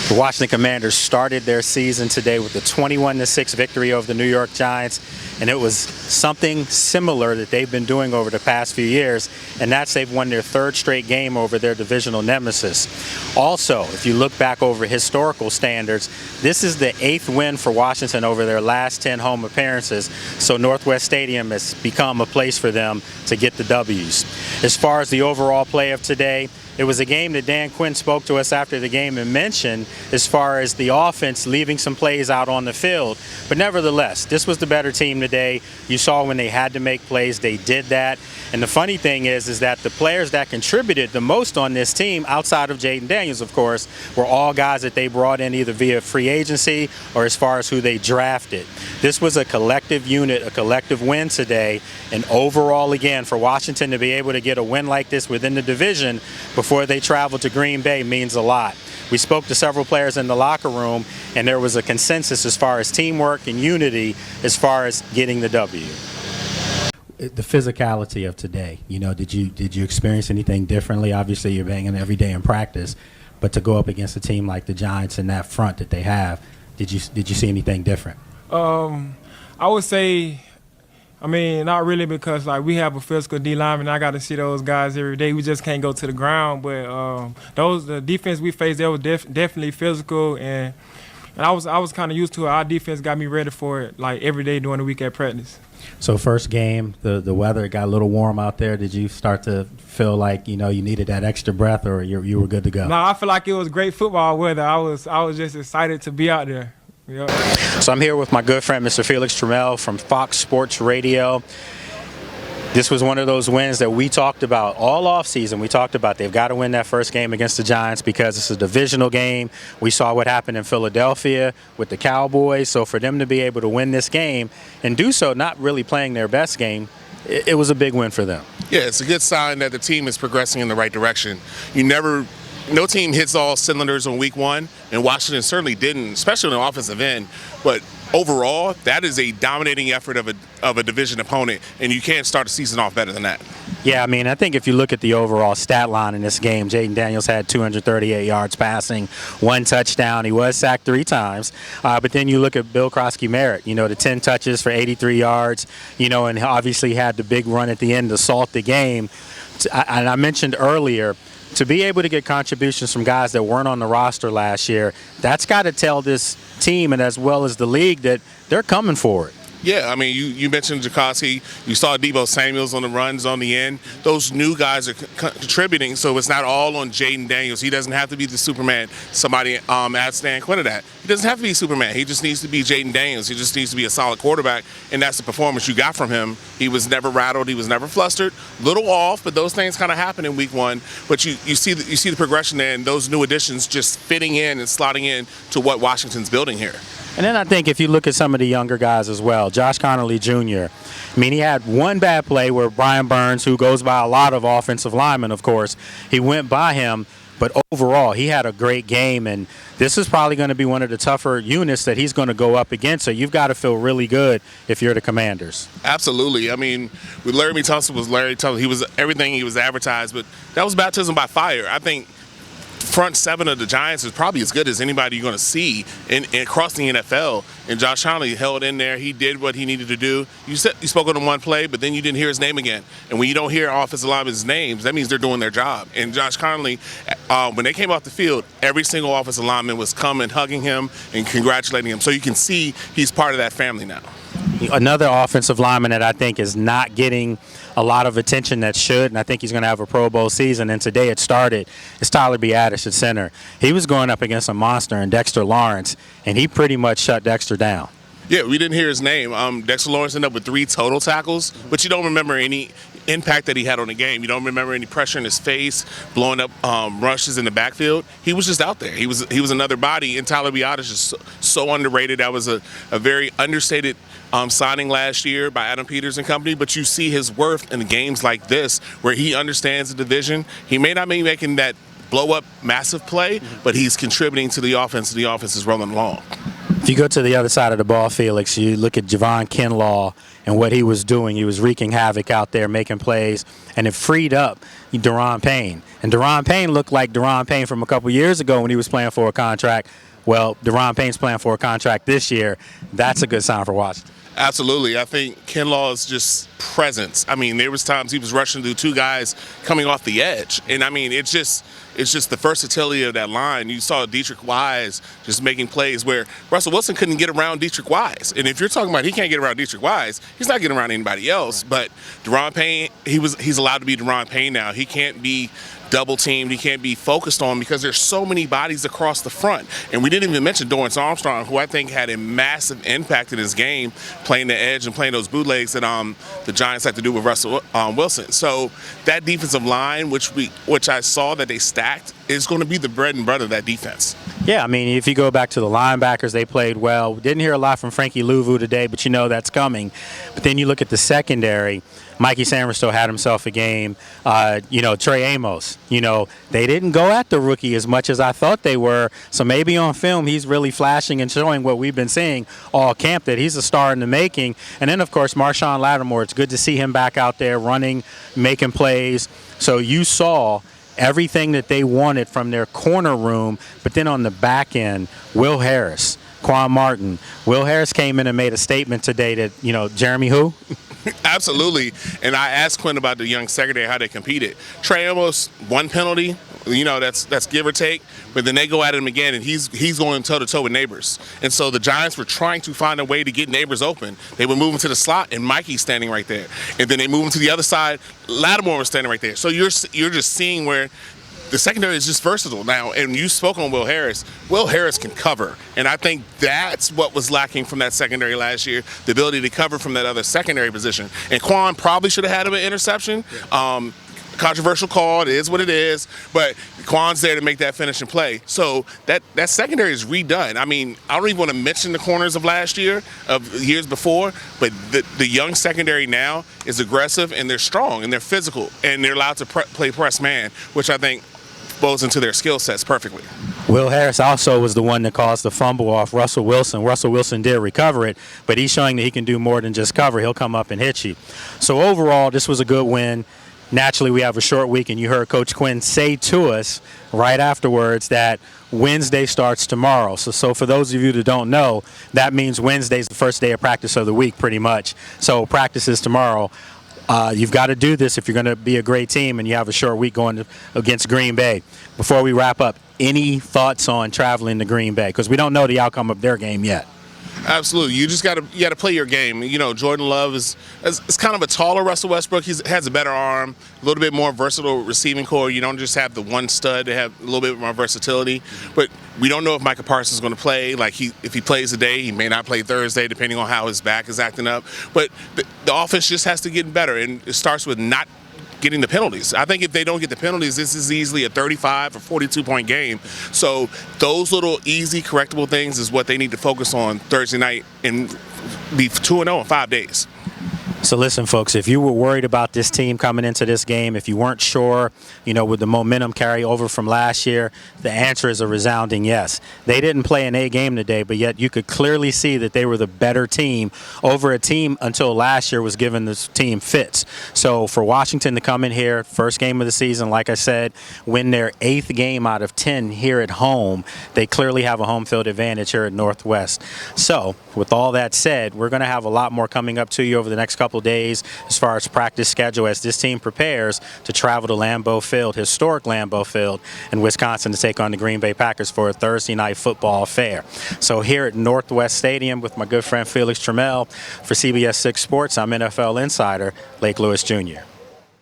The Washington Commanders started their season today with a 21-6 victory over the New York Giants, and it was something similar that they've been doing over the past few years, and that's they've won their third straight game over their divisional nemesis. Also, if you look back over historical standards, this is the 8th win for Washington over their last 10 home appearances, so Northwest Stadium has become a place for them to get the W's. As far as the overall play of today, it was a game that Dan Quinn spoke to us after the game and mentioned as far as the offense leaving some plays out on the field. But nevertheless, this was the better team today. You saw when they had to make plays, they did that. And the funny thing is that the players that contributed the most on this team, outside of Jaden Daniels, of course, were all guys that they brought in either via free agency or as far as who they drafted. This was a collective unit, a collective win today. And overall, again, for Washington to be able to get a win like this within the division before they travel to Green Bay means a lot. We spoke to several players in the locker room, and there was a consensus as far as teamwork and unity as far as getting the W. The physicality of today, did you experience anything differently? Obviously, you're banging every day in practice, but to go up against a team like the Giants in that front that they have, did you see anything different? I would say, not really, because we have a physical D lineman. I got to see those guys every day. We just can't go to the ground. But the defense we faced, they were definitely physical, and I was kind of used to it. Our defense got me ready for it every day during the week at practice. So first game, the weather got a little warm out there. Did you start to feel like you needed that extra breath, or you were good to go? No, I feel like it was great football weather. I was just excited to be out there. Yep. So I'm here with my good friend, Mr. Felix Trammell from Fox Sports Radio. This was one of those wins that we talked about all offseason. We talked about they've got to win that first game against the Giants because it's a divisional game. We saw what happened in Philadelphia with the Cowboys. So for them to be able to win this game and do so not really playing their best game, it was a big win for them. Yeah, it's a good sign that the team is progressing in the right direction. No team hits all cylinders on week one, and Washington certainly didn't, especially on the offensive end. But overall, that is a dominating effort of a division opponent, and you can't start a season off better than that. Yeah, I think if you look at the overall stat line in this game, Jaden Daniels had 238 yards passing, 1 touchdown. He was sacked 3 times. But then you look at Bill Krosky-Merritt, the 10 touches for 83 yards, and obviously had the big run at the end to salt the game. And I mentioned earlier, to be able to get contributions from guys that weren't on the roster last year, that's got to tell this team and as well as the league that they're coming for it. Yeah, you mentioned Jacoby. You saw Deebo Samuels on the runs on the end. Those new guys are contributing, so it's not all on Jaden Daniels. He doesn't have to be the Superman. Somebody asked Dan Quinn of that. He doesn't have to be Superman. He just needs to be Jaden Daniels. He just needs to be a solid quarterback, and that's the performance you got from him. He was never rattled. He was never flustered. Little off, but those things kind of happen in week one. But you see the progression there, and those new additions just fitting in and slotting in to what Washington's building here. And then I think if you look at some of the younger guys as well, Josh Connolly Jr., he had one bad play where Brian Burns, who goes by a lot of offensive linemen, of course, he went by him. But overall, he had a great game, and this is probably going to be one of the tougher units that he's going to go up against. So you've got to feel really good if you're the Commanders. Absolutely. With Larry Thompson was Larry Thompson. He was everything he was advertised, but that was baptism by fire. I think front 7 of the Giants is probably as good as anybody you're going to see across the NFL. And Josh Connolly held in there. He did what he needed to do. You spoke on him one play, but then you didn't hear his name again. And when you don't hear offensive linemen's names, that means they're doing their job. And Josh Connolly, when they came off the field, every single offensive lineman was coming, hugging him, and congratulating him. So you can see he's part of that family now. Another offensive lineman that I think is not getting a lot of attention that should, and I think he's going to have a Pro Bowl season, and today it started, is Tyler Biadasz at center. He was going up against a monster in Dexter Lawrence, and he pretty much shut Dexter down. Yeah, we didn't hear his name. Dexter Lawrence ended up with 3 total tackles, but you don't remember any impact that he had on the game. You don't remember any pressure in his face, blowing up rushes in the backfield. He was just out there. He was another body, and Tyler Biadasz is so underrated. That was a very understated signing last year by Adam Peters and company, but you see his worth in games like this where he understands the division. He may not be making that blow-up massive play, but he's contributing to the offense, and the offense is rolling along. If you go to the other side of the ball, Felix, you look at Javon Kinlaw and what he was doing. He was wreaking havoc out there, making plays, and it freed up Daron Payne. And Daron Payne looked like Daron Payne from a couple years ago when he was playing for a contract. Well, Daron Payne's playing for a contract this year. That's a good sign for Washington. Absolutely. I think Kinlaw's just presence. I mean, there was times he was rushing through two guys coming off the edge. And I mean, it's just the versatility of that line. You saw Dietrich Wise just making plays where Russell Wilson couldn't get around Dietrich Wise. And if you're talking about he can't get around Dietrich Wise, he's not getting around anybody else. But Daron Payne, he's allowed to be Daron Payne now. He can't be double teamed, he can't be focused on because there's so many bodies across the front. And we didn't even mention Dorrance Armstrong, who I think had a massive impact in his game, playing the edge and playing those bootlegs that the Giants had to do with Russell Wilson. So that defensive line, which I saw that they stacked, is going to be the bread and butter of that defense. Yeah, I mean, if you go back to the linebackers, they played well. Didn't hear a lot from Frankie Louvu today, but you know that's coming. But then you look at the secondary. Mikey Samerstill had himself a game. Trey Amos, they didn't go at the rookie as much as I thought they were. So maybe on film he's really flashing and showing what we've been seeing all camp, that he's a star in the making. And then, of course, Marshawn Lattimore. It's good to see him back out there running, making plays. So you saw everything that they wanted from their corner room. But then on the back end, Will Harris, Quan Martin. Will Harris came in and made a statement today that, Jeremy who? Absolutely. And I asked Quinn about the young secondary, how they competed. Trey almost one penalty, that's give or take, but then they go at him again, and he's going toe-to-toe with Neighbors. And so the Giants were trying to find a way to get Neighbors open. They would move him to the slot, and Mikey's standing right there. And then they move him to the other side, Lattimore was standing right there. So you're just seeing where the secondary is just versatile now, and you spoke on Will Harris. Will Harris can cover, and I think that's what was lacking from that secondary last year, the ability to cover from that other secondary position. And Quan probably should have had him an interception. Controversial call, it is what it is, but Quan's there to make that finishing play. So that secondary is redone. I mean, I don't even want to mention the corners of last year, of years before, but the young secondary now is aggressive, and they're strong, and they're physical, and they're allowed to play press man, which I think bows into their skill sets perfectly. Will Harris also was the one that caused the fumble off Russell Wilson. Russell Wilson did recover it, but he's showing that he can do more than just cover. He'll come up and hit you. So overall, this was a good win. Naturally, we have a short week, and you heard Coach Quinn say to us right afterwards that Wednesday starts tomorrow. So for those of you that don't know, that means Wednesday's the first day of practice of the week pretty much. So practice is tomorrow. You've got to do this if you're going to be a great team and you have a short week going against Green Bay. Before we wrap up, any thoughts on traveling to Green Bay? Because we don't know the outcome of their game yet. Absolutely. You got to play your game. Jordan Love is kind of a taller Russell Westbrook. He has a better arm, a little bit more versatile receiving core. You don't just have the one stud. They have a little bit more versatility. But we don't know if Micah Parsons is going to play. If he plays today, he may not play Thursday, depending on how his back is acting up. But the offense just has to get better, and it starts with not getting the penalties. I think if they don't get the penalties, this is easily a 35 or 42-point game. So those little easy correctable things is what they need to focus on Thursday night and be 2-0 in 5 days. So listen, folks, if you were worried about this team coming into this game, if you weren't sure, would the momentum carry over from last year, the answer is a resounding yes. They didn't play an A game today, but yet you could clearly see that they were the better team over a team until last year was given this team fits. So for Washington to come in here, first game of the season, like I said, win their 8th game out of 10 here at home, they clearly have a home field advantage here at Northwest. So with all that said, we're going to have a lot more coming up to you over the next couple days as far as practice schedule as this team prepares to travel to Lambeau Field, historic Lambeau Field in Wisconsin, to take on the Green Bay Packers for a Thursday night football affair. So here at Northwest Stadium with my good friend Felix Trammell for CBS 6 Sports, I'm NFL insider Lake Lewis Jr.